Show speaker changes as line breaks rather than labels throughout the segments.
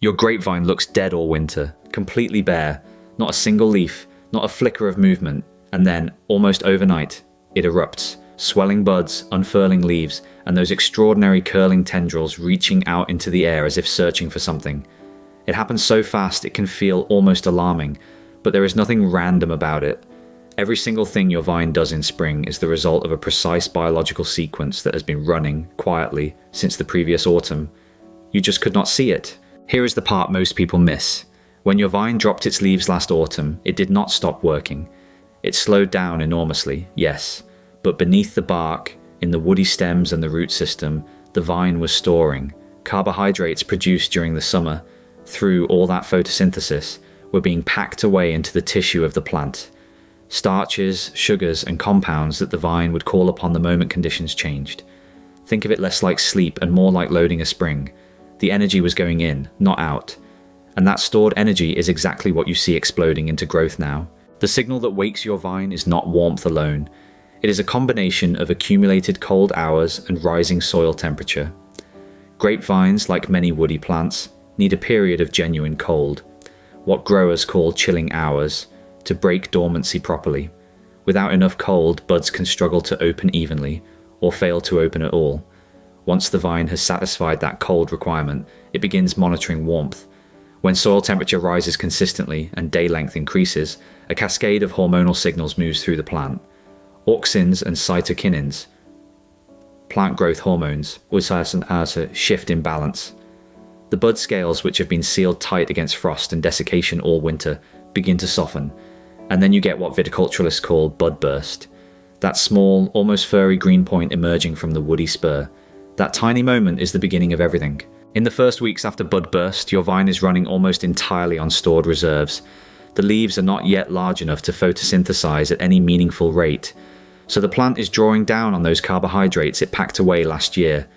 Your grapevine looks dead all winter, completely bare, not a single leaf, not a flicker of movement, and then, almost overnight, it erupts, swelling buds, unfurling leaves, and those extraordinary curling tendrils reaching out into the air as if searching for something. It happens so fast it can feel almost alarming, but there is nothing random about it. Every single thing your vine does in spring is the result of a precise biological sequence that has been running quietly since the previous autumn. You just could not see it. Here is the part most people miss. When your vine dropped its leaves last autumn, it did not stop working. It slowed down enormously, yes, but beneath the bark, in the woody stems and the root system, the vine was storing. Carbohydrates produced during the summer, through all that photosynthesis, were being packed away into the tissue of the plant. Starches, sugars, and compounds that the vine would call upon the moment conditions changed. Think of it less like sleep and more like loading a spring. The energy was going in, not out. And that stored energy is exactly what you see exploding into growth now. The signal that wakes your vine is not warmth alone. It is a combination of accumulated cold hours and rising soil temperature. Grapevines, like many woody plants, need a period of genuine cold, what growers call chilling hours, to break dormancy properly. Without enough cold, buds can struggle to open evenly, or fail to open at all. Once the vine has satisfied that cold requirement, it begins monitoring warmth. When soil temperature rises consistently and day length increases, a cascade of hormonal signals moves through the plant. Auxins and cytokinins, plant growth hormones, shift in balance. The bud scales, which have been sealed tight against frost and desiccation all winter, begin to soften, and then you get what viticulturalists call bud burst. That small, almost furry green point emerging from the woody spur. That tiny moment is the beginning of everything. In the first weeks after bud burst, your vine is running almost entirely on stored reserves. The leaves are not yet large enough to photosynthesize at any meaningful rate, so the plant is drawing down on those carbohydrates it packed away last year.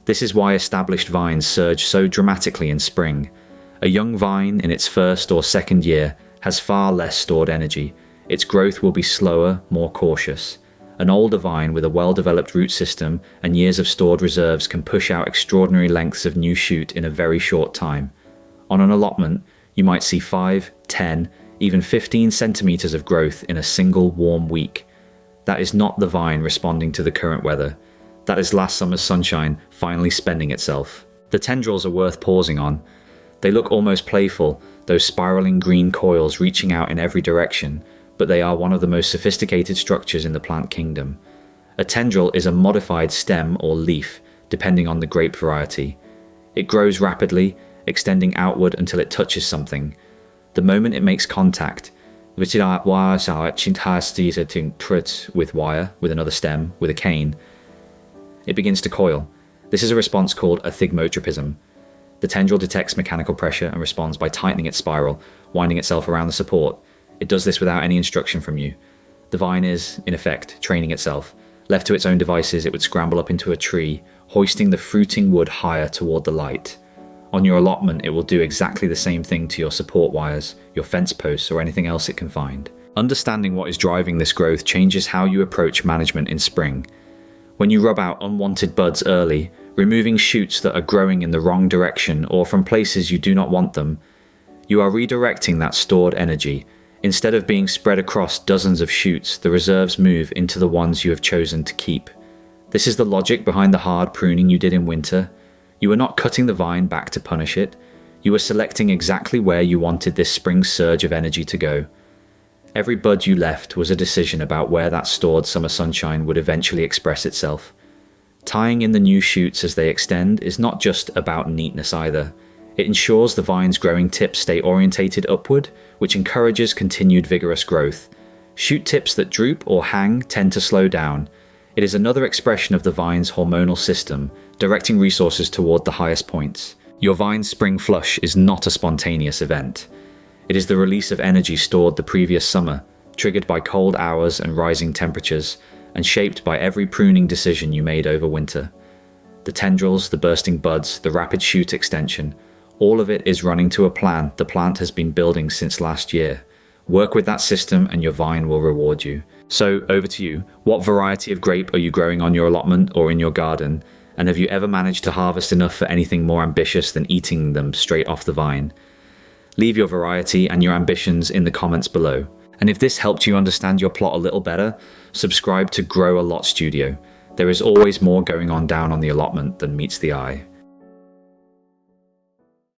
This is why established vines surge so dramatically in spring. A young vine in its first or second year has far less stored energy. Its growth will be slower, more cautious. An older vine with a well-developed root system and years of stored reserves can push out extraordinary lengths of new shoot in a very short time. On an allotment, you might see 5, 10, even 15 centimeters of growth in a single warm week. That is not the vine responding to the current weather. That is last summer's sunshine finally spending itself. The tendrils are worth pausing on. They look almost playful, those spiraling green coils reaching out in every direction, but they are one of the most sophisticated structures in the plant kingdom. A tendril is a modified stem or leaf, depending on the grape variety. It grows rapidly, extending outward until it touches something. The moment it makes contact, with wire, with another stem, with a cane, it begins to coil. This is a response called a thigmotropism. The tendril detects mechanical pressure and responds by tightening its spiral, winding itself around the support. It does this without any instruction from you. The vine is, in effect, training itself. Left to its own devices, it would scramble up into a tree, hoisting the fruiting wood higher toward the light. On your allotment, it will do exactly the same thing to your support wires, your fence posts, or anything else it can find. Understanding what is driving this growth changes how you approach management in spring. When you rub out unwanted buds early, removing shoots that are growing in the wrong direction or from places you do not want them, you are redirecting that stored energy. Instead of being spread across dozens of shoots, the reserves move into the ones you have chosen to keep. This is the logic behind the hard pruning you did in winter. You were not cutting the vine back to punish it. You were selecting exactly where you wanted this spring surge of energy to go. Every bud you left was a decision about where that stored summer sunshine would eventually express itself. Tying in the new shoots as they extend is not just about neatness either. It ensures the vine's growing tips stay orientated upward, which encourages continued vigorous growth. Shoot tips that droop or hang tend to slow down. It is another expression of the vine's hormonal system, directing resources toward the highest points. Your vine's spring flush is not a spontaneous event. It is the release of energy stored the previous summer, triggered by cold hours and rising temperatures, and shaped by every pruning decision you made over winter. The tendrils, the bursting buds, the rapid shoot extension, all of it is running to a plan the plant has been building since last year. Work with that system and your vine will reward you. So, over to you. What variety of grape are you growing on your allotment or in your garden? And have you ever managed to harvest enough for anything more ambitious than eating them straight off the vine? Leave your variety and your ambitions in the comments below. And if this helped you understand your plot a little better, subscribe to GROWALLOT Studio. There is always more going on down on the allotment than meets the eye.